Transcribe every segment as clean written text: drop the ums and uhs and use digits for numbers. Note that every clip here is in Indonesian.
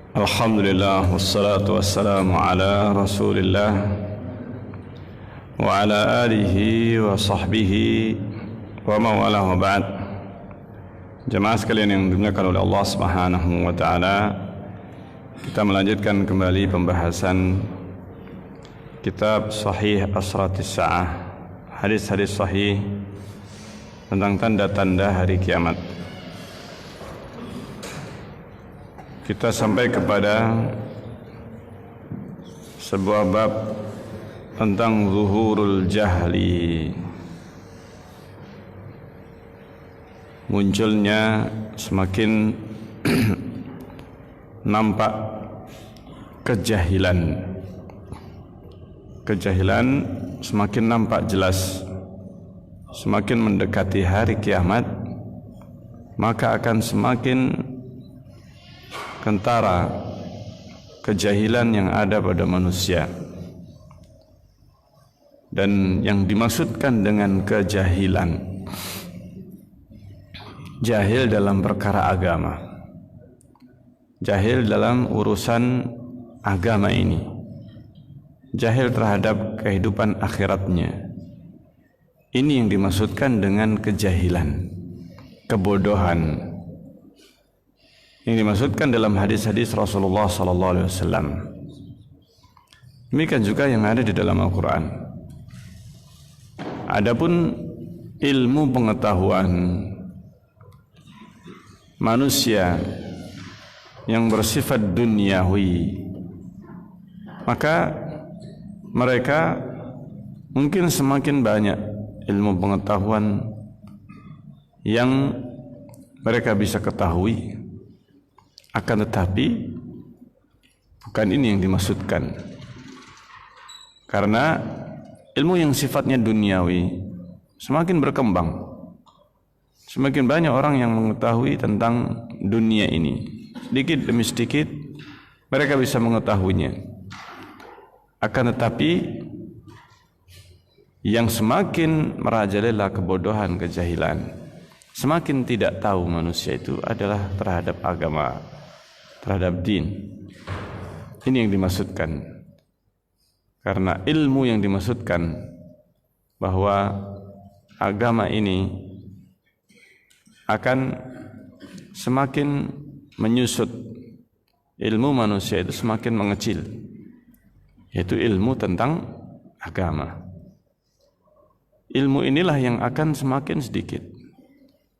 Alhamdulillah wassalatu wassalamu ala Rasulillah wa ala alihi wa sahbihi wa mawalah wa ba'd. Jemaah sekalian yang dimuliakan oleh Allah Subhanahu wa taala, kita melanjutkan kembali pembahasan kitab Sahih Asratis Sa'ah, hadis-hadis sahih tentang tanda-tanda hari kiamat. Kita sampai kepada sebuah bab tentang zuhurul jahli, munculnya semakin nampak kejahilan semakin nampak jelas. Semakin mendekati hari kiamat, maka akan semakin kentara kejahilan yang ada pada manusia. Dan yang dimaksudkan dengan kejahilan, jahil dalam perkara agama, jahil dalam urusan agama ini, jahil terhadap kehidupan akhiratnya. Ini yang dimaksudkan dengan kejahilan, kebodohan. Yang dimaksudkan dalam hadis-hadis Rasulullah sallallahu alaihi wasallam. Demikian juga yang ada di dalam Al-Qur'an. Adapun ilmu pengetahuan manusia yang bersifat duniawi, maka mereka mungkin semakin banyak ilmu pengetahuan yang mereka bisa ketahui, akan tetapi bukan ini yang dimaksudkan. Karena ilmu yang sifatnya duniawi semakin berkembang, semakin banyak orang yang mengetahui tentang dunia ini. Sedikit demi sedikit mereka bisa mengetahuinya. Akan tetapi yang semakin merajalela kebodohan, kejahilan, semakin tidak tahu manusia itu adalah terhadap agama, terhadap din. Ini yang dimaksudkan. Karena ilmu yang dimaksudkan bahwa agama ini akan semakin menyusut, ilmu manusia itu semakin mengecil, yaitu ilmu tentang agama. Ilmu inilah yang akan semakin sedikit,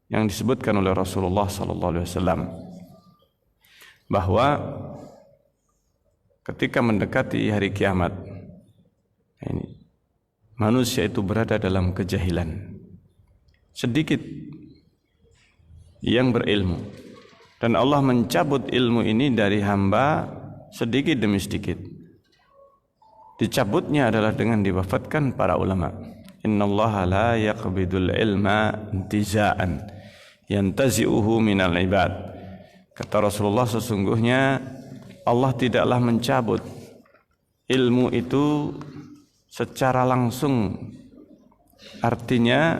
yang disebutkan oleh Rasulullah sallallahu alaihi wasallam bahwa ketika mendekati hari kiamat ini, manusia itu berada dalam kejahilan. Sedikit yang berilmu, dan Allah mencabut ilmu ini dari hamba sedikit demi sedikit. Dicabutnya adalah dengan diwafatkan para ulama. Innallaha la yaqbidul ilma intiza'an yantazi'uhu minal ibad. Kata Rasulullah, sesungguhnya Allah tidaklah mencabut ilmu itu secara langsung. Artinya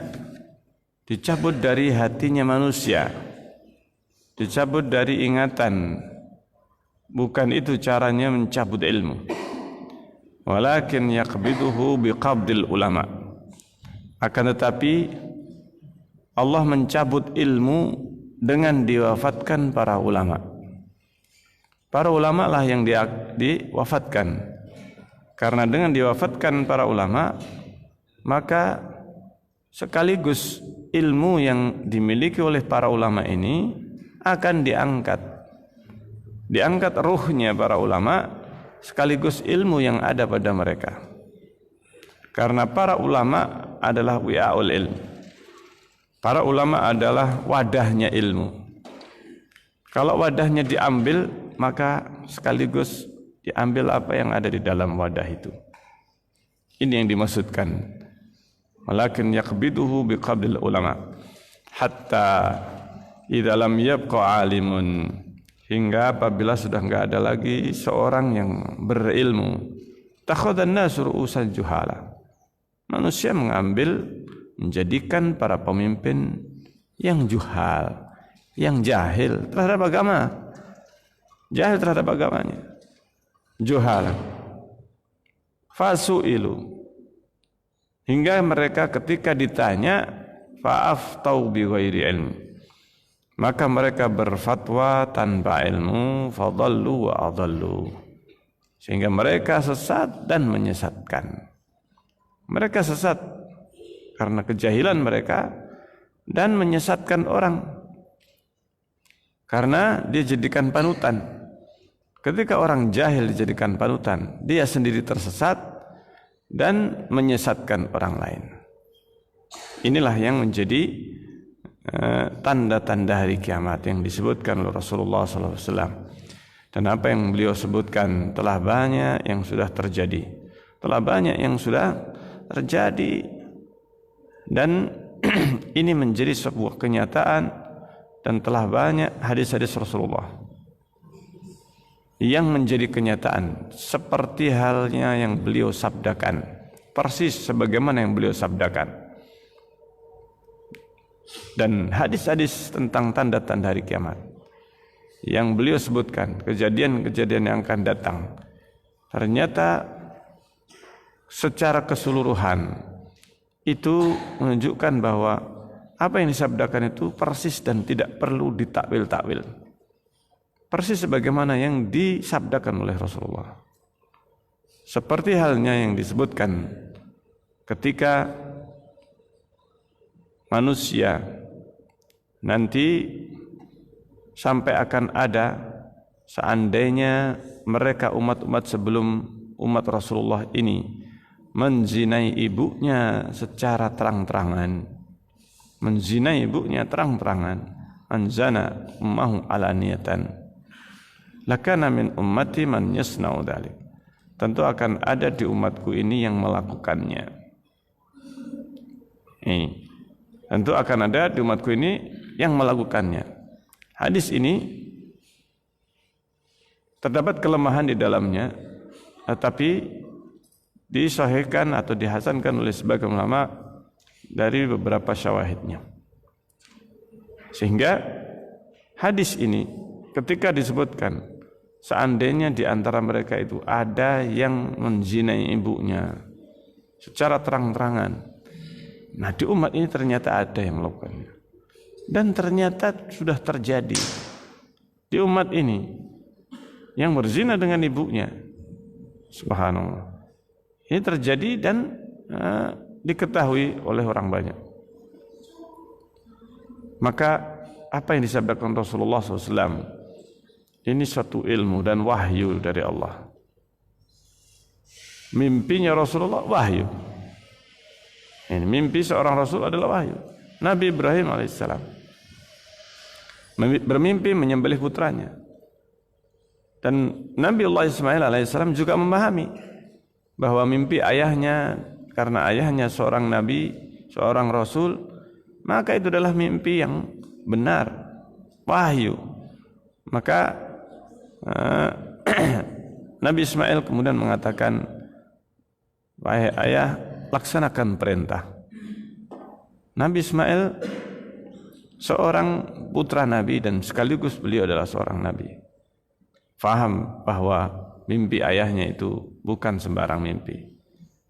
dicabut dari hatinya manusia, dicabut dari ingatan. Bukan itu caranya mencabut ilmu. Walakin yaqbiduhu biqabdil ulama. Akan tetapi Allah mencabut ilmu dengan diwafatkan para ulama. Para ulama lah yang diwafatkan. Karena dengan diwafatkan para ulama, maka sekaligus ilmu yang dimiliki oleh para ulama ini akan diangkat. Diangkat ruhnya para ulama sekaligus ilmu yang ada pada mereka. Karena para ulama adalah wi'aul ilm. Para ulama adalah wadahnya ilmu. Kalau wadahnya diambil, maka sekaligus diambil apa yang ada di dalam wadah itu. Ini yang dimaksudkan. Walakin yaqbiduhu biqabdil ulama hatta idza lam yabqa alimun, hingga apabila sudah enggak ada lagi seorang yang berilmu, takhadhan nasu ru'usan juhala. Manusia menjadikan para pemimpin yang juhal, yang jahil terhadap agama. jahil terhadap agamanya, juhalan, fasu'ilu, hingga mereka ketika ditanya fa'aftau bi ghairi ilmi, maka mereka berfatwa tanpa ilmu, fadallu wa adallu, sehingga mereka sesat dan menyesatkan. Mereka sesat karena kejahilan mereka dan menyesatkan orang karena dia jadikan panutan. Ketika orang jahil dijadikan panutan, dia sendiri tersesat dan menyesatkan orang lain. Inilah yang menjadi tanda-tanda hari kiamat yang disebutkan oleh Rasulullah SAW. Dan apa yang beliau sebutkan telah banyak yang sudah terjadi, telah banyak yang sudah terjadi, dan ini menjadi sebuah kenyataan, dan telah banyak hadis-hadis Rasulullah yang menjadi kenyataan seperti halnya yang beliau sabdakan, persis sebagaimana yang beliau sabdakan. Dan hadis-hadis tentang tanda-tanda hari kiamat yang beliau sebutkan, kejadian-kejadian yang akan datang, ternyata secara keseluruhan itu menunjukkan bahwa apa yang disabdakan itu persis dan tidak perlu ditakwil-takwil, persis sebagaimana yang disabdakan oleh Rasulullah. Seperti halnya yang disebutkan ketika manusia nanti sampai akan ada, seandainya mereka umat-umat sebelum umat Rasulullah ini menzinai ibunya secara terang-terangan, menzinai ibunya terang-terangan, anzana ummahu alaniyatan, lakana min ummati man yasna'u dzalik, tentu akan ada di umatku ini yang melakukannya. Tentu akan ada di umatku ini yang melakukannya. Hadis ini terdapat kelemahan di dalamnya, tetapi disahihkan atau dihasankan oleh sebagian ulama dari beberapa syawahidnya. Sehingga hadis ini ketika disebutkan seandainya di antara mereka itu ada yang menzinai ibunya secara terang-terangan, nah di umat ini ternyata ada yang melakukannya. Dan ternyata sudah terjadi di umat ini yang berzina dengan ibunya. Subhanallah. Ini terjadi dan diketahui oleh orang banyak. Maka apa yang disabdakan Rasulullah SAW ini suatu ilmu dan wahyu dari Allah. Mimpinya Rasulullah wahyu. Ini mimpi seorang Rasul adalah wahyu. Nabi Ibrahim alaihissalam bermimpi menyembelih putranya, dan Nabi Allah Ismail alaihissalam juga memahami bahwa mimpi ayahnya, karena ayahnya seorang nabi, seorang rasul, maka itu adalah mimpi yang benar, wahyu. Maka Nabi Ismail kemudian mengatakan, wahai ayah, laksanakan perintah. Nabi Ismail seorang putra Nabi dan sekaligus beliau adalah seorang Nabi. Faham bahwa mimpi ayahnya itu bukan sembarang mimpi,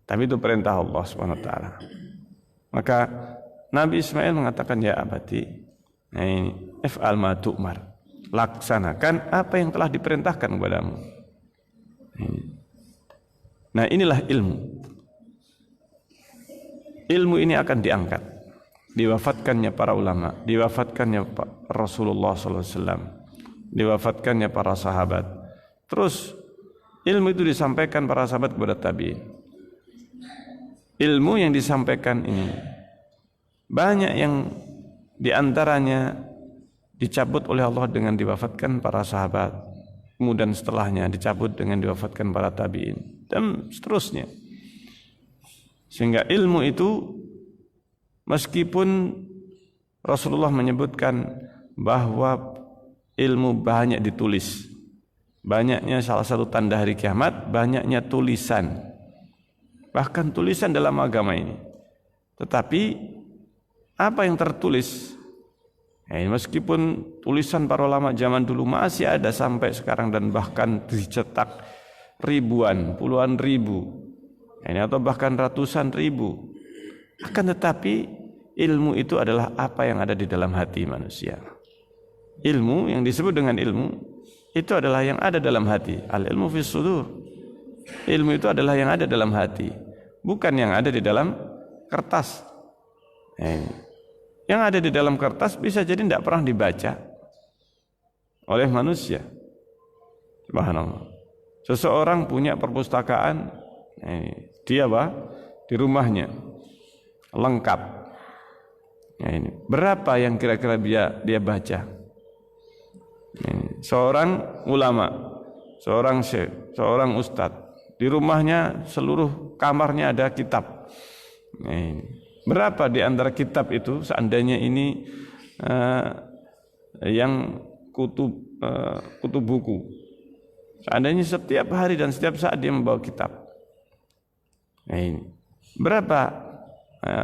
tapi itu perintah Allah SWT. Maka Nabi Ismail mengatakan, ya abati, nah ini, if'al ma tu'mar, laksanakan apa yang telah diperintahkan kepadamu. Nah inilah ilmu. Ilmu ini akan diangkat, diwafatkannya para ulama, diwafatkannya Rasulullah SAW, diwafatkannya para sahabat. Terus ilmu itu disampaikan para sahabat kepada tabi'in. Ilmu yang disampaikan ini banyak yang diantaranya dicabut oleh Allah dengan diwafatkan para sahabat, kemudian setelahnya dicabut dengan diwafatkan para tabi'in, dan seterusnya. Sehingga ilmu itu, meskipun Rasulullah menyebutkan bahwa ilmu banyak ditulis, banyaknya salah satu tanda hari kiamat, banyaknya tulisan, bahkan tulisan dalam agama ini. Tetapi apa yang tertulis Meskipun tulisan para ulama zaman dulu masih ada sampai sekarang dan bahkan dicetak ribuan, puluhan ribu, atau bahkan ratusan ribu. Akan tetapi ilmu itu adalah apa yang ada di dalam hati manusia. Ilmu yang disebut dengan ilmu itu adalah yang ada dalam hati. Al-ilmu fis sudur. Ilmu itu adalah yang ada dalam hati, bukan yang ada di dalam kertas. Yang ada di dalam kertas bisa jadi tidak pernah dibaca oleh manusia. Subhanallah. Seseorang punya perpustakaan, dia di rumahnya lengkap. Berapa yang kira-kira dia baca? Seorang ulama, seorang syekh, seorang ustadz, di rumahnya seluruh kamarnya ada kitab. Berapa di antara kitab itu seandainya ini yang kutub buku? Seandainya setiap hari dan setiap saat dia membawa kitab.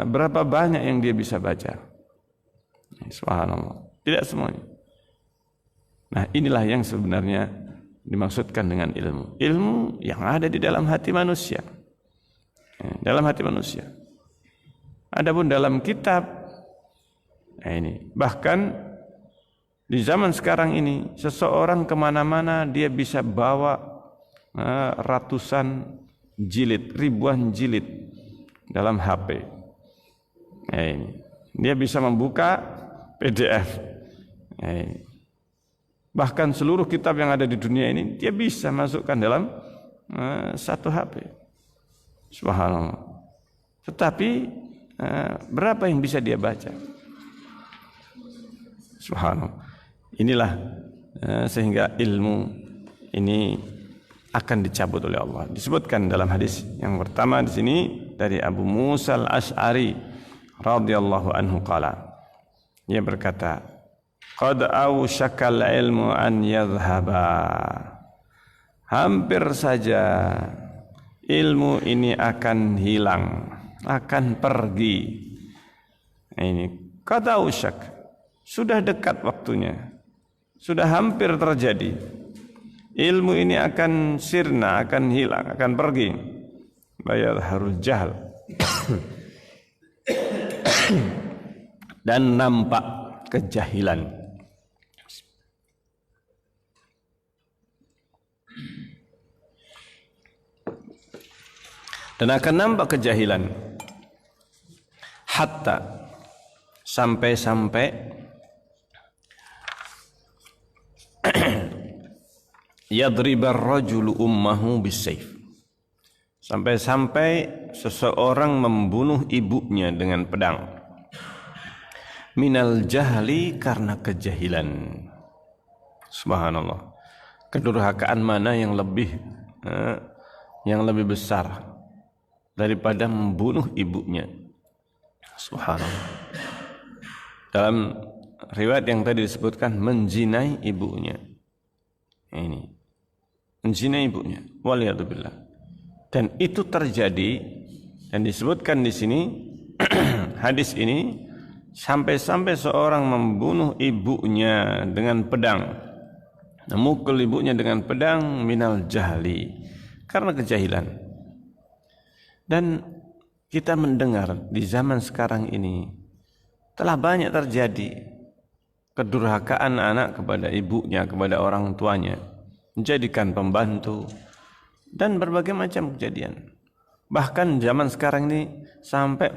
Berapa banyak yang dia bisa baca? Subhanallah. Tidak semuanya. Nah, inilah yang sebenarnya dimaksudkan dengan ilmu. Ilmu yang ada di dalam hati manusia. Dalam hati manusia. Adapun dalam kitab, bahkan di zaman sekarang ini, seseorang kemana-mana dia bisa bawa ratusan jilid, ribuan jilid dalam HP. Dia bisa membuka PDF. Bahkan seluruh kitab yang ada di dunia ini dia bisa masukkan dalam satu HP. Subhanallah. Tetapi berapa yang bisa dia baca? Subhanallah. Inilah sehingga ilmu ini akan dicabut oleh Allah. Disebutkan dalam hadis yang pertama di sini dari Abu Musa al-Asy'ari radhiyallahu anhu qala. Ia berkata, "Qad awshakal ilmu an yadhhaba." Hampir saja ilmu ini akan hilang, akan pergi. Ini qad awshak, sudah dekat waktunya. Sudah hampir terjadi. Ilmu ini akan sirna, akan hilang, akan pergi. Bayar harus jahal. Dan nampak kejahilan. Dan akan nampak kejahilan. Hatta sampai-sampai yadribar rajulu ummahu bisayf. Sampai-sampai seseorang membunuh ibunya dengan pedang. Minal jahli, karena kejahilan. Subhanallah. Kedurhakaan mana yang lebih besar daripada membunuh ibunya? Subhanallah. Dalam riwayat yang tadi disebutkan menzinai ibunya. Ini menzinai ibunya. Waliyadzubillah. Dan itu terjadi dan disebutkan di sini hadis ini sampai-sampai seorang membunuh ibunya dengan pedang, memukul ibunya dengan pedang minal jahli, karena kejahilan. Dan kita mendengar di zaman sekarang ini telah banyak terjadi kedurhakaan anak kepada ibunya, kepada orang tuanya, menjadikan pembantu, dan berbagai macam kejadian. Bahkan zaman sekarang ini sampai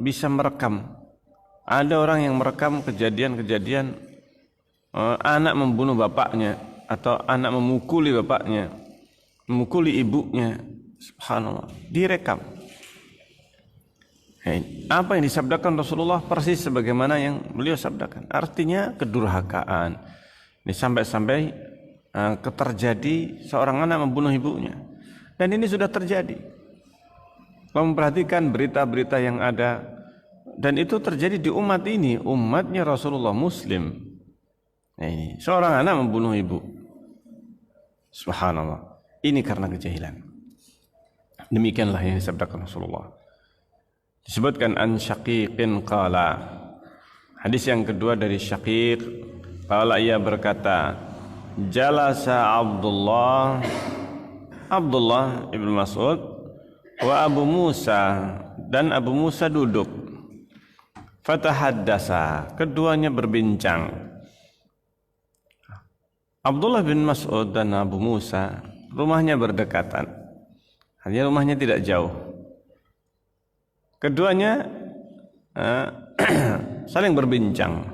bisa merekam. Ada orang yang merekam kejadian-kejadian anak membunuh bapaknya atau anak memukuli bapaknya, memukuli ibunya. Subhanallah, direkam. Apa yang disabdakan Rasulullah persis sebagaimana yang beliau sabdakan. Artinya kedurhakaan. Ini sampai-sampai terjadi seorang anak membunuh ibunya. Dan ini sudah terjadi. Kalau memperhatikan berita-berita yang ada, dan itu terjadi di umat ini, umatnya Rasulullah Muslim. Ini seorang anak membunuh ibu. Subhanallah. Ini karena kejahilan. Demikianlah yang disabdakan Rasulullah. Disebutkan an Syaqiqin qala, Hadis yang kedua dari Syaqiq, qala ia berkata, jalasa Abdullah ibn Mas'ud wa Abu Musa, dan Abu Musa duduk. Fatahaddasa, keduanya berbincang. Abdullah bin Mas'ud dan Abu Musa rumahnya berdekatan, hanya rumahnya tidak jauh. Keduanya saling berbincang.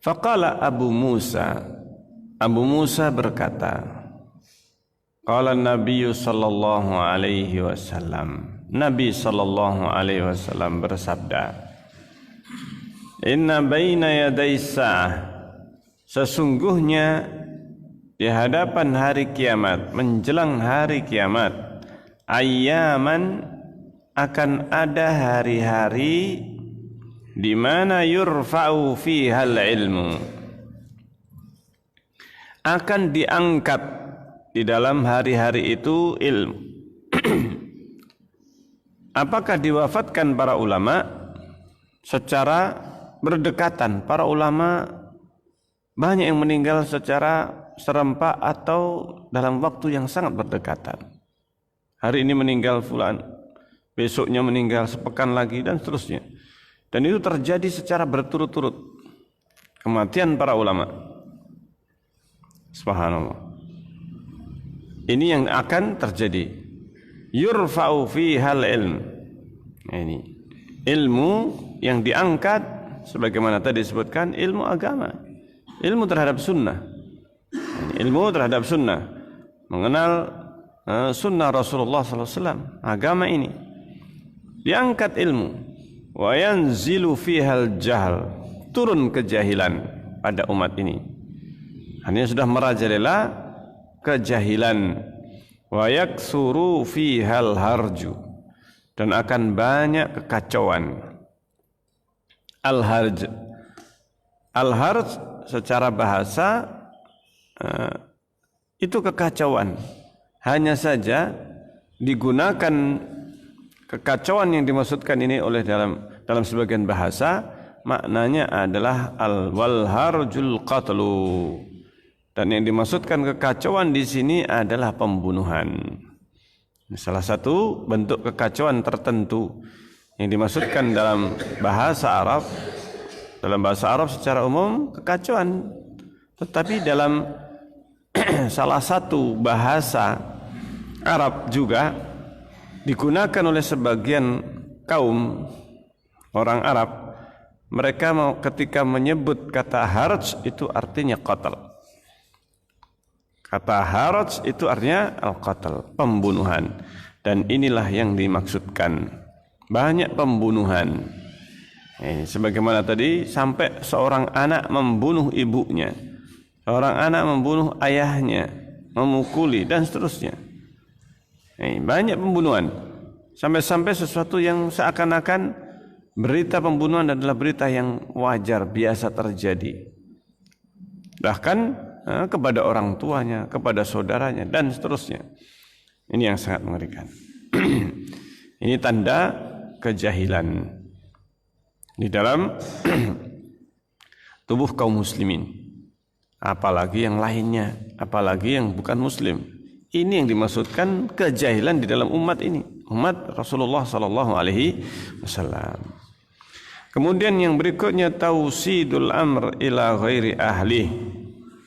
Faqala Abu Musa berkata, qala Nabi sallallahu alaihi wasallam, Nabi sallallahu alaihi wasallam bersabda, inna baina yaday sa'ah, sesungguhnya di hadapan hari kiamat, menjelang hari kiamat, ayyaman, akan ada hari-hari di mana yurfa'u fihal ilmu, akan diangkat di dalam hari-hari itu ilmu. Apakah diwafatkan para ulama secara berdekatan? Para ulama banyak yang meninggal secara serempak atau dalam waktu yang sangat berdekatan. Hari ini meninggal fulan, besoknya meninggal sepekan lagi, dan seterusnya. Dan itu terjadi secara berturut-turut, kematian para ulama. Subhanallah. Ini yang akan terjadi. Yurfa'u fihal ilm. Ini ilmu yang diangkat, sebagaimana tadi disebutkan, ilmu agama, ilmu terhadap sunnah. Ilmu terhadap sunnah, mengenal sunnah Rasulullah SAW, agama ini diangkat ilmu. Wa yanzilu fihal jahl, turun kejahilan pada umat ini. Hanya sudah merajalela kejahilan. Wa yaksuru fihal harju, dan akan banyak kekacauan. Al-harj secara bahasa itu kekacauan. Hanya saja digunakan kekacauan yang dimaksudkan ini oleh dalam sebagian bahasa, maknanya adalah al-walharjul qatlu. Dan yang dimaksudkan kekacauan di sini adalah pembunuhan. Salah satu bentuk kekacauan tertentu yang dimaksudkan dalam bahasa Arab. Dalam bahasa Arab secara umum kekacauan, tetapi dalam salah satu bahasa Arab juga digunakan oleh sebagian kaum orang Arab. Mereka ketika menyebut kata harj itu artinya qatl. Kata harj itu artinya al-qatl, pembunuhan. Dan inilah yang dimaksudkan. Banyak pembunuhan. Sebagaimana tadi, sampai seorang anak membunuh ibunya, seorang anak membunuh ayahnya, memukuli, dan seterusnya. Banyak pembunuhan. Sampai-sampai sesuatu yang seakan-akan berita pembunuhan adalah berita yang wajar, biasa terjadi. Bahkan kepada orang tuanya, kepada saudaranya, dan seterusnya. Ini yang sangat mengerikan. Ini tanda kejahilan di dalam tubuh kaum muslimin. Apalagi yang lainnya, apalagi yang bukan muslim. Ini yang dimaksudkan kejahilan di dalam umat ini, umat Rasulullah sallallahu alaihi wasallam. Kemudian yang berikutnya, tausidul amr ila ghairi ahli,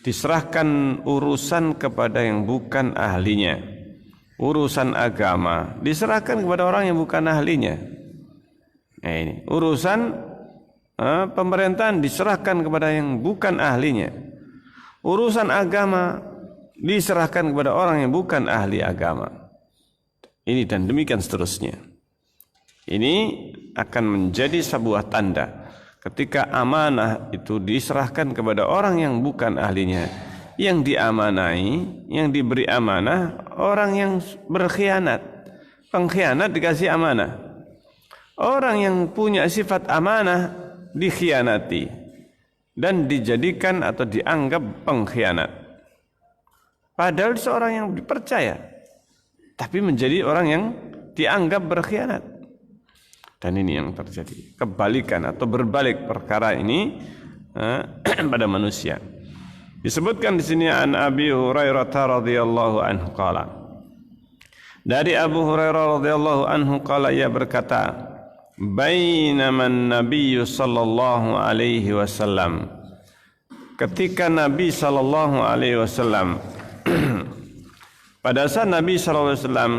diserahkan urusan kepada yang bukan ahlinya. Urusan agama diserahkan kepada orang yang bukan ahlinya. Ini urusan pemerintahan diserahkan kepada yang bukan ahlinya. Urusan agama diserahkan kepada orang yang bukan ahli agama. Ini dan demikian seterusnya. Ini akan menjadi sebuah tanda ketika amanah itu diserahkan kepada orang yang bukan ahlinya. Yang diamanai, yang diberi amanah, orang yang berkhianat. Pengkhianat dikasih amanah. Orang yang punya sifat amanah dikhianati dan dijadikan atau dianggap pengkhianat. Padahal seorang yang dipercaya, tapi menjadi orang yang dianggap berkhianat. Dan ini yang terjadi, kebalikan atau berbalik perkara ini pada manusia. Disebutkan di sini an Abi Hurairah radhiyallahu anhu qala. Dari Abu Hurairah radhiyallahu anhu qala, ia berkata, bainama an-nabiy sallallahu alaihi wasallam, ketika Nabi sallallahu alaihi wasallam pada saat Nabi sallallahu alaihi wasallam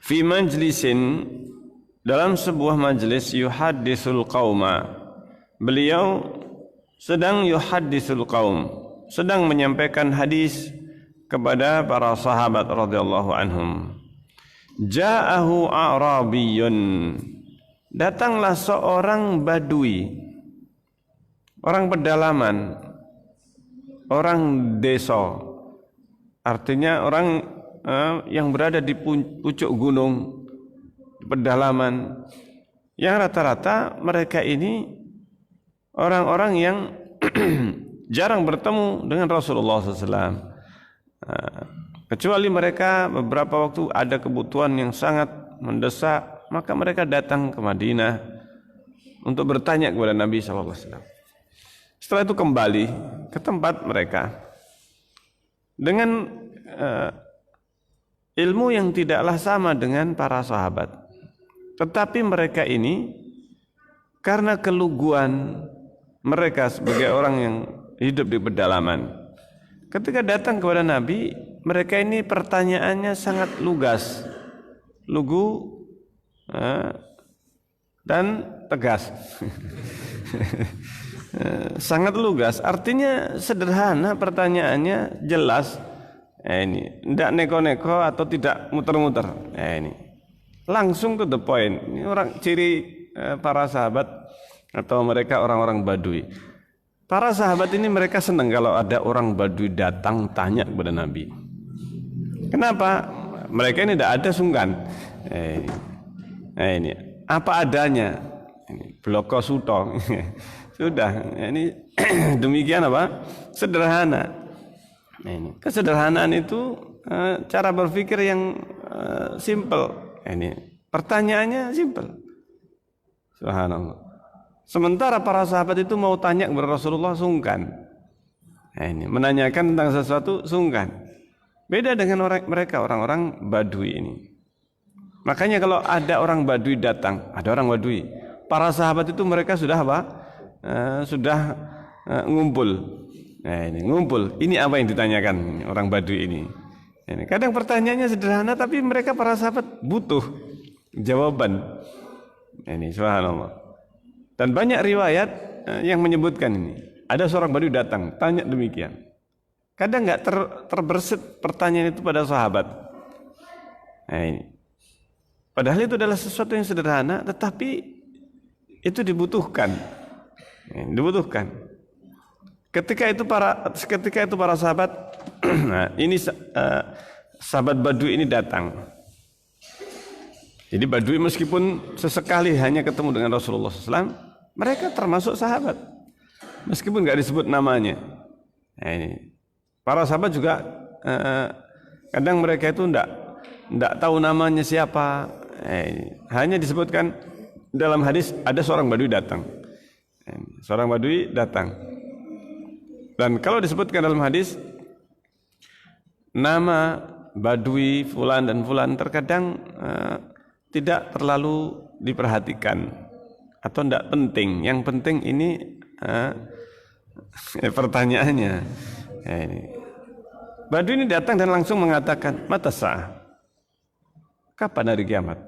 fi majlisin, dalam sebuah majlis, yuhaddisul qauma, beliau sedang yuhaddisul qaum, sedang menyampaikan hadis kepada para sahabat radhiyallahu anhum. Ja'ahu a'rabiyyun, datanglah seorang badui, orang pedalaman, orang desa, artinya orang yang berada di pucuk gunung, di pedalaman, yang rata-rata mereka ini orang-orang yang jarang bertemu dengan Rasulullah SAW. Kecuali mereka beberapa waktu ada kebutuhan yang sangat mendesak, maka mereka datang ke Madinah untuk bertanya kepada Nabi SAW. Setelah itu kembali ke tempat mereka dengan ilmu yang tidaklah sama dengan para sahabat. Tetapi mereka ini karena keluguan mereka sebagai orang yang hidup di pedalaman, ketika datang kepada Nabi, mereka ini pertanyaannya sangat lugas, lugu dan tegas. Sangat lugas, artinya sederhana pertanyaannya, jelas. Ini tidak neko-neko atau tidak muter-muter. Ini langsung to the point. Ini orang ciri para sahabat atau mereka orang-orang Badui. Para sahabat ini mereka senang kalau ada orang Badui datang tanya kepada Nabi. Kenapa? Mereka ini tidak ada sungkan. Ini apa adanya. Ini bloko suto. Sudah. Ini demikian apa? Sederhana. Ini kesederhanaan itu cara berpikir yang simple. Ini pertanyaannya simple. Subhanallah. Sementara para sahabat itu mau tanya kepada Rasulullah sungkan. Ini menanyakan tentang sesuatu sungkan. Beda dengan mereka orang-orang Badui ini. Makanya kalau ada orang Badui datang, ada orang Badui, para sahabat itu mereka sudah apa? Sudah ngumpul. Nah, ini ngumpul. Ini apa yang ditanyakan orang Badui ini? Ini kadang pertanyaannya sederhana, tapi mereka para sahabat butuh jawaban. Ini subhanallah. Dan banyak riwayat yang menyebutkan ini. Ada seorang Badui datang, tanya demikian. Kadang nggak terbersit pertanyaan itu pada sahabat. Nah, ini. Padahal itu adalah sesuatu yang sederhana, tetapi itu dibutuhkan. Ini dibutuhkan. Ketika itu para sahabat, nah, ini sahabat Badui ini datang. Jadi Badui meskipun sesekali hanya ketemu dengan Rasulullah SAW, mereka termasuk sahabat, meskipun nggak disebut namanya. Nah, ini para sahabat juga kadang mereka itu nggak tahu namanya siapa. Nah, ini hanya disebutkan dalam hadis ada seorang Badui datang. Nah, ini, seorang Badui datang. Dan kalau disebutkan dalam hadis nama Badui fulan dan fulan terkadang tidak terlalu diperhatikan atau tidak penting. Yang penting ini pertanyaannya. Ini. Badui ini datang dan langsung mengatakan, mata sa'ah, kapan hari kiamat?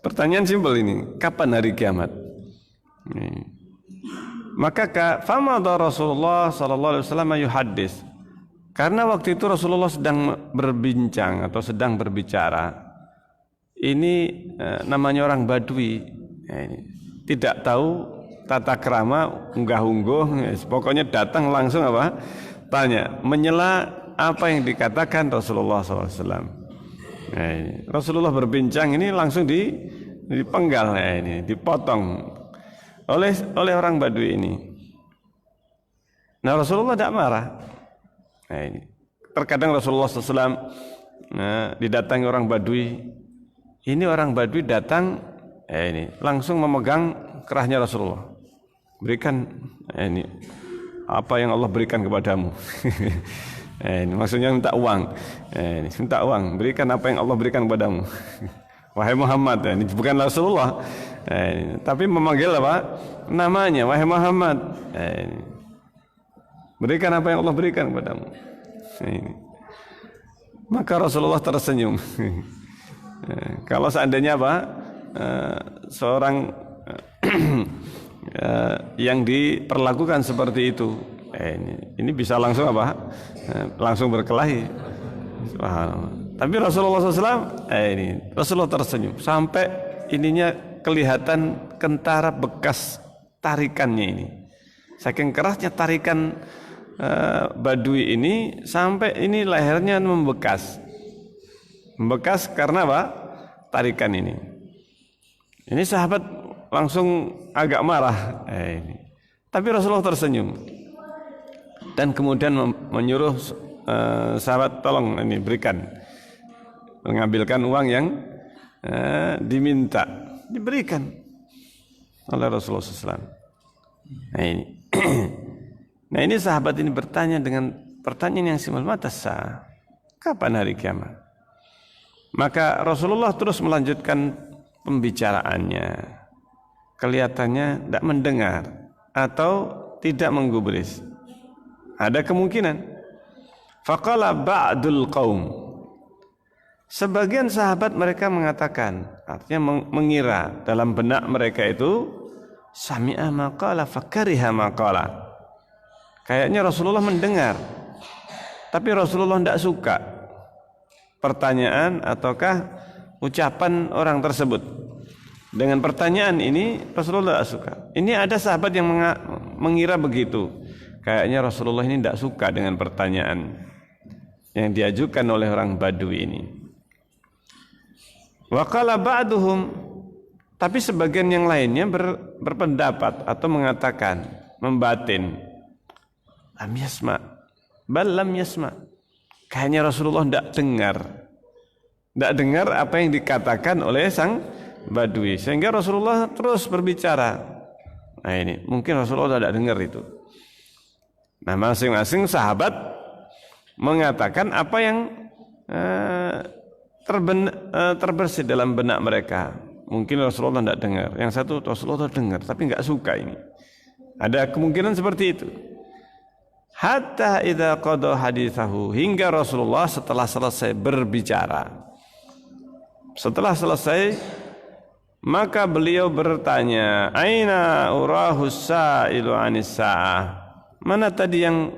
Pertanyaan simpel ini, kapan hari kiamat? Ini. Maka famadha Rasulullah sallallahu alaihi wasallam yuhaddis. Karena waktu itu Rasulullah sedang berbincang atau sedang berbicara. Ini namanya orang Badui. Ini tidak tahu tata krama, unggah-ungguh, pokoknya datang langsung apa? Tanya, menyela apa yang dikatakan Rasulullah SAW. Nah, ini. Rasulullah berbincang ini langsung dipenggal, ini dipotong oleh orang Badui ini. Nah, Rasulullah tidak marah. Nah, ini terkadang Rasulullah SAW didatangi orang Badui, Ini orang Badui datang, ini langsung memegang kerahnya Rasulullah. Berikan ini apa yang Allah berikan kepadamu. Ini maksudnya minta uang. Ini minta uang, berikan apa yang Allah berikan kepadamu. Wahai Muhammad, ini bukan Rasulullah. Tapi memanggil apa? Namanya, wahai Muhammad. Berikan apa yang Allah berikan kepadamu. Maka Rasulullah tersenyum. Kalau seandainya apa? Seorang yang diperlakukan seperti itu, ini bisa langsung apa? Langsung berkelahi. Tapi Rasulullah SAW, Rasulullah tersenyum sampai ininya kelihatan kentara bekas tarikannya ini. Saking kerasnya tarikan Badui ini sampai ini lehernya membekas karena apa? Tarikan ini. Ini sahabat langsung agak marah. Tapi Rasulullah tersenyum dan kemudian menyuruh sahabat tolong ini berikan, mengambilkan uang yang diminta, diberikan oleh Rasulullah SAW. Nah ini sahabat ini bertanya dengan pertanyaan yang simpel, mata sah, kapan hari kiamat? Maka Rasulullah terus melanjutkan pembicaraannya. Kelihatannya tidak mendengar atau tidak menggubris. Ada kemungkinan. Faqala ba'dul qaum. Sebagian sahabat mereka mengatakan, artinya mengira dalam benak mereka itu sami'a maqala fakariha maqala. Kayaknya Rasulullah mendengar, tapi Rasulullah tidak suka pertanyaan ataukah ucapan orang tersebut. Dengan pertanyaan ini Rasulullah tidak suka. Ini ada sahabat yang mengira begitu. Kayaknya Rasulullah ini tidak suka dengan pertanyaan yang diajukan oleh orang Badui ini. Wa qala ba'duhum, tapi sebagian yang lainnya berpendapat atau mengatakan, membatin, lam yasma, bal lam yasma. Kayaknya Rasulullah tidak dengar apa yang dikatakan oleh sang Badui, sehingga Rasulullah terus berbicara. Nah ini mungkin Rasulullah tidak dengar itu. Nah masing-masing sahabat mengatakan apa yang terbersit dalam benak mereka. Mungkin Rasulullah tidak dengar, yang satu Rasulullah dengar tapi nggak suka ini. Ada kemungkinan seperti itu. Hatta idza qada hadithahu, hingga Rasulullah setelah selesai berbicara. Setelah selesai, maka beliau bertanya, aina urahus sa'ilu anis sa'ah. Mana tadi yang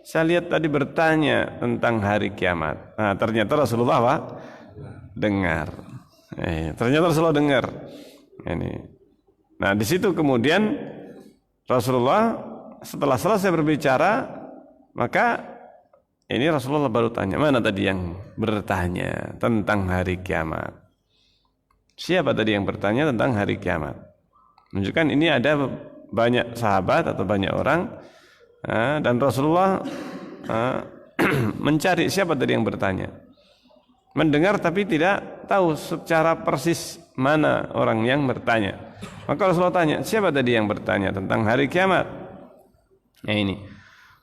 saya lihat tadi bertanya tentang hari kiamat. Nah, ternyata Rasulullah apa? Dengar. Ternyata Rasulullah dengar. Ini. Nah, di situ kemudian Rasulullah setelah selesai berbicara, maka ini Rasulullah baru tanya, mana tadi yang bertanya tentang hari kiamat? Siapa tadi yang bertanya tentang hari kiamat? Menunjukkan ini ada banyak sahabat atau banyak orang, dan Rasulullah mencari siapa tadi yang bertanya. Mendengar tapi tidak tahu secara persis mana orang yang bertanya. Maka Rasulullah tanya, siapa tadi yang bertanya tentang hari kiamat? Nah ini.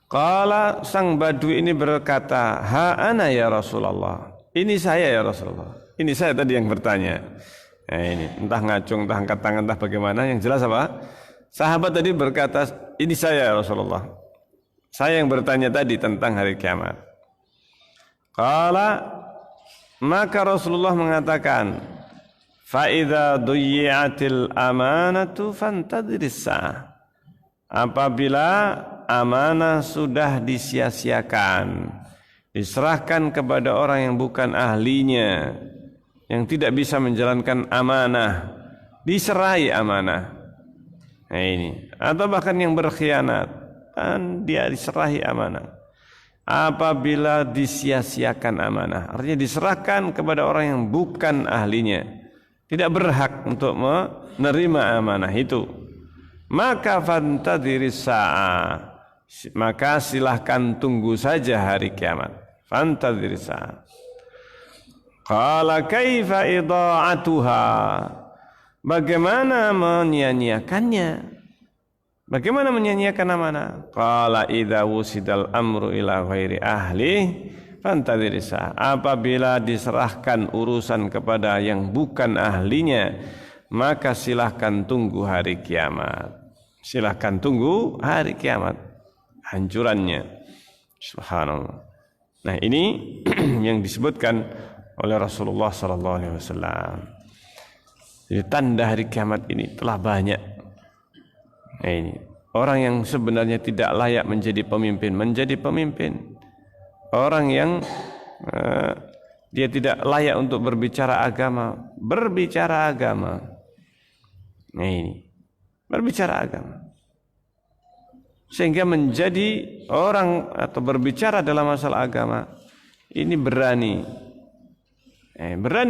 Qala, sang Badui ini berkata, ha ana ya Rasulullah. Ini saya ya Rasulullah. Ini saya tadi yang bertanya. Nah ini, entah ngacung, entah angkat tangan, entah bagaimana. Yang jelas apa? Sahabat tadi berkata, ini saya ya Rasulullah. Saya yang bertanya tadi tentang hari kiamat. Qala, maka Rasulullah mengatakan, fa idza duyi'atil amanatu fantadhiris sa'ah. Apabila amanah sudah disia-siakan, diserahkan kepada orang yang bukan ahlinya, yang tidak bisa menjalankan amanah, diserahi amanah. Nah ini, atau bahkan yang berkhianat, dan dia diserahi amanah. Apabila disia-siakan amanah, artinya diserahkan kepada orang yang bukan ahlinya, tidak berhak untuk menerima amanah itu, maka fantadhiris sa'ah, maka silahkan tunggu saja hari kiamat. Fantadhiris sa'ah. Qala kaifa idha'atuha? Bagaimana menyia-nyiakannya? Bagaimana menyia-nyiakan amanah? Qala idza wusidal amru ila ghairi ahli fantadhir sa'ah. Apabila diserahkan urusan kepada yang bukan ahlinya, maka silahkan tunggu hari kiamat. Silahkan tunggu hari kiamat, hancurannya. Subhanallah. Nah, ini yang disebutkan oleh Rasulullah sallallahu alaihi wasallam. Jadi tanda hari kiamat ini telah banyak. Nah, ini orang yang sebenarnya tidak layak menjadi pemimpin menjadi pemimpin. Orang yang dia tidak layak untuk berbicara agama berbicara agama. Nah, ini berbicara agama. Sehingga menjadi orang atau berbicara dalam masalah agama ini berani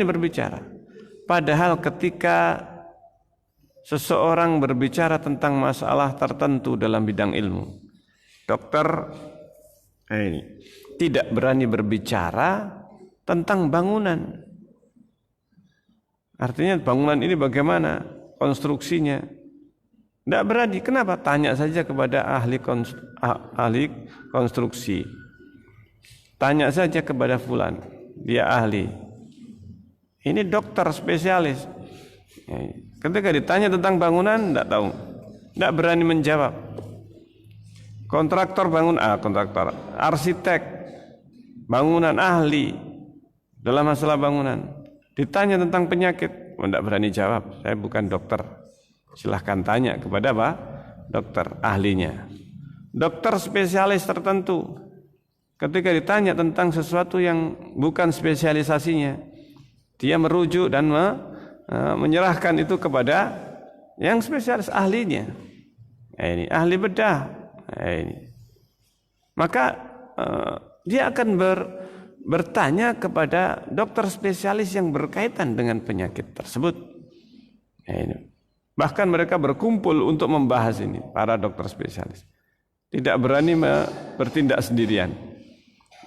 berbicara. Padahal ketika seseorang berbicara tentang masalah tertentu dalam bidang ilmu, dokter ini tidak berani berbicara tentang bangunan. Artinya bangunan ini bagaimana konstruksinya? Tidak berani. Kenapa? Tanya saja kepada ahli konstruksi. Tanya saja kepada fulan, dia ahli. Ini dokter spesialis. Ketika ditanya tentang bangunan, tidak tahu, tidak berani menjawab. Kontraktor kontraktor, arsitek, bangunan ahli dalam masalah bangunan. Ditanya tentang penyakit, tidak berani jawab. Saya bukan dokter. Silahkan tanya kepada apa? Dokter ahlinya. Dokter spesialis tertentu, ketika ditanya tentang sesuatu yang bukan spesialisasinya, dia merujuk dan menyerahkan itu kepada yang spesialis ahlinya. Ini ahli bedah. Ini. Maka dia akan bertanya kepada dokter spesialis yang berkaitan dengan penyakit tersebut. Ini. Bahkan mereka berkumpul untuk membahas ini, para dokter spesialis. Tidak berani bertindak sendirian.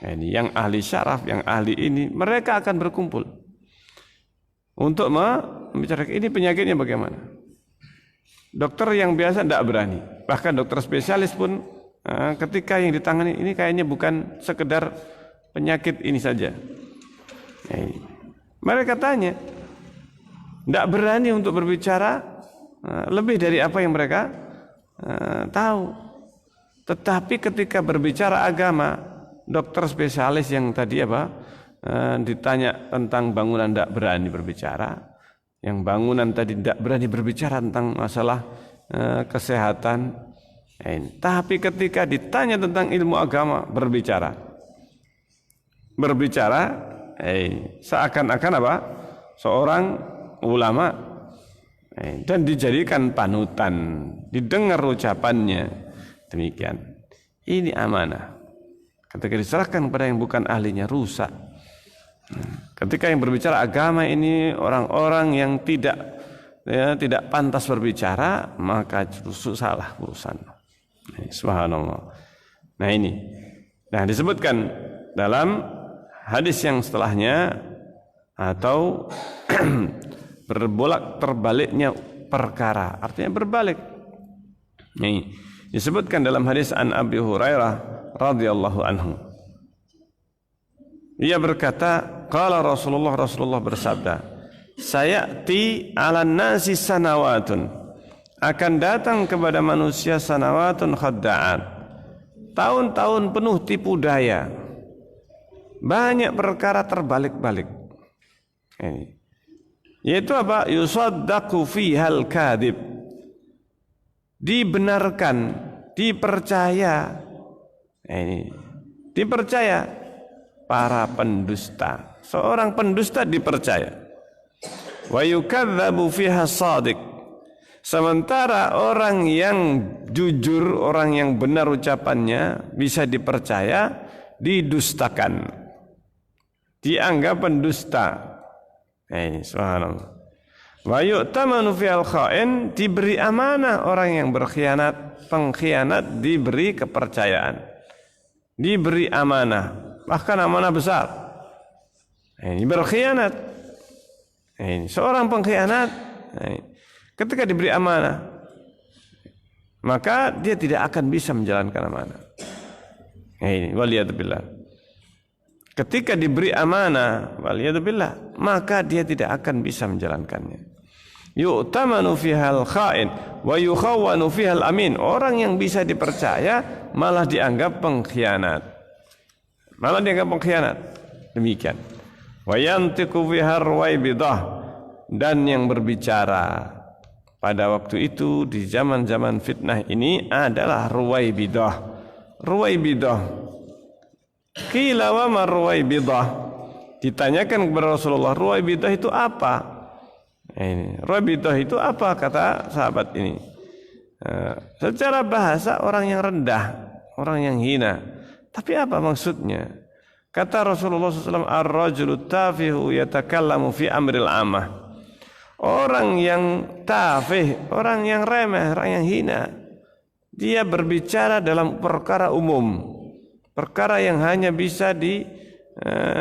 Ini yang ahli syaraf, yang ahli ini, mereka akan berkumpul untuk membicarakan ini penyakitnya bagaimana. Dokter yang biasa tidak berani. Bahkan dokter spesialis pun ketika yang ditangani ini kayaknya bukan sekedar penyakit ini saja. Mereka tanya, tidak berani untuk berbicara lebih dari apa yang mereka tahu. Tetapi ketika berbicara agama, dokter spesialis yang tadi ditanya tentang bangunan tidak berani berbicara, yang bangunan tadi tidak berani berbicara tentang masalah kesehatan. Tapi ketika ditanya tentang ilmu agama berbicara seakan-akan seorang ulama, dan dijadikan panutan, didengar ucapannya demikian. Ini amanah. Ketika diserahkan kepada yang bukan ahlinya, rusak. Ketika yang berbicara agama ini orang-orang yang tidak pantas berbicara, maka justru salah urusan. Subhanallah. Nah ini. Nah disebutkan dalam hadis yang setelahnya, atau berbolak terbaliknya perkara, artinya berbalik. Ini disebutkan dalam hadis an Abi Hurairah radhiyallahu anhu. Ia berkata, qala Rasulullah bersabda, sayati 'alan nasi sanawatun, akan datang kepada manusia sanawatun khadda'at, tahun-tahun penuh tipu daya, banyak perkara terbalik-balik. Ini yaitu apa? Yusaddaqu fihal kadhib, dibenarkan, dipercaya. Ini dipercaya para pendusta. Seorang pendusta dipercaya. Wa yukadzabu fiha shadiq, sementara orang yang jujur, orang yang benar ucapannya, bisa dipercaya, didustakan, dianggap pendusta. Subhanallah. Wa yu'tamanu fi'al kha'in, diberi amanah orang yang berkhianat, pengkhianat diberi kepercayaan, diberi amanah, bahkan amanah besar. Ini berkhianat. Ini seorang pengkhianat. Ketika diberi amanah, maka dia tidak akan bisa menjalankan amanah. Ini waliyadzubillah. Ketika diberi amanah, waliyadzubillah, maka dia tidak akan bisa menjalankannya. Yu'tamanu fihal kha'in wa yukhawwanu fihal amin. Orang yang bisa dipercaya malah dianggap pengkhianat. Demikian. Wa yantiqu fihar ruwaibidah, dan yang berbicara pada waktu itu di zaman-zaman fitnah ini adalah ruwaibidah. Qila wa ma ruwaibidah? Ditanyakan kepada Rasulullah, ruwaibidah itu apa? Ini ruwaibidah itu apa, kata sahabat ini? Secara bahasa orang yang rendah, orang yang hina. Tapi apa maksudnya? Kata Rasulullah SAW, ar-rajulu tafihu yatakallamu fi amril amah. Orang yang tafih, orang yang remeh, orang yang hina, dia berbicara dalam perkara umum, perkara yang hanya bisa dijadikan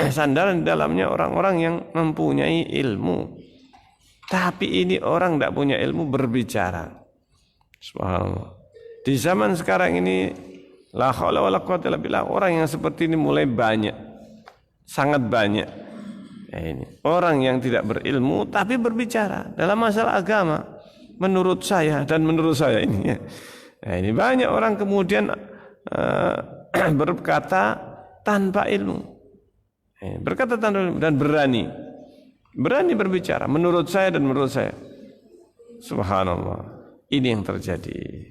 sandaran di dalamnya orang-orang yang mempunyai ilmu. Tapi ini orang tidak punya ilmu berbicara. Subhanallah. Di zaman sekarang ini, la haula wala quwwata illa billah, orang yang seperti ini mulai banyak, sangat banyak. Ini orang yang tidak berilmu tapi berbicara dalam masalah agama. Menurut saya dan menurut saya ini. Ini banyak orang kemudian berkata tanpa ilmu. Berkata tanpa ilmu dan berani berbicara menurut saya dan menurut saya. Subhanallah. Ini yang terjadi.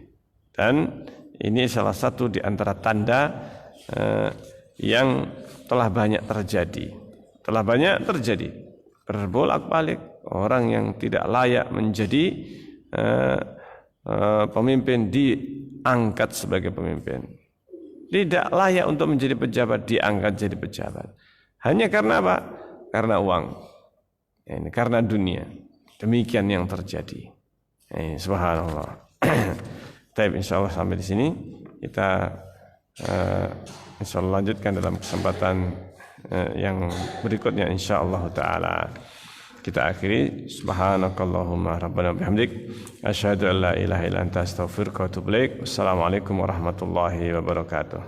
Dan ini salah satu di antara tanda yang telah banyak terjadi. Berbolak-balik orang yang tidak layak menjadi pemimpin diangkat sebagai pemimpin. Tidak layak untuk menjadi pejabat diangkat jadi pejabat. Hanya karena apa? Karena uang. Ini karena dunia. Demikian yang terjadi. Subhanallah. Baik, insyaallah sampai di sini kita insyaallah lanjutkan dalam kesempatan yang berikutnya insyaallah taala. Kita akhiri subhanakallahumma rabbana bihamdik asyhadu an la ilaha illa anta astaghfiruka wa atubu ilaik. Wassalamualaikum warahmatullahi wabarakatuh.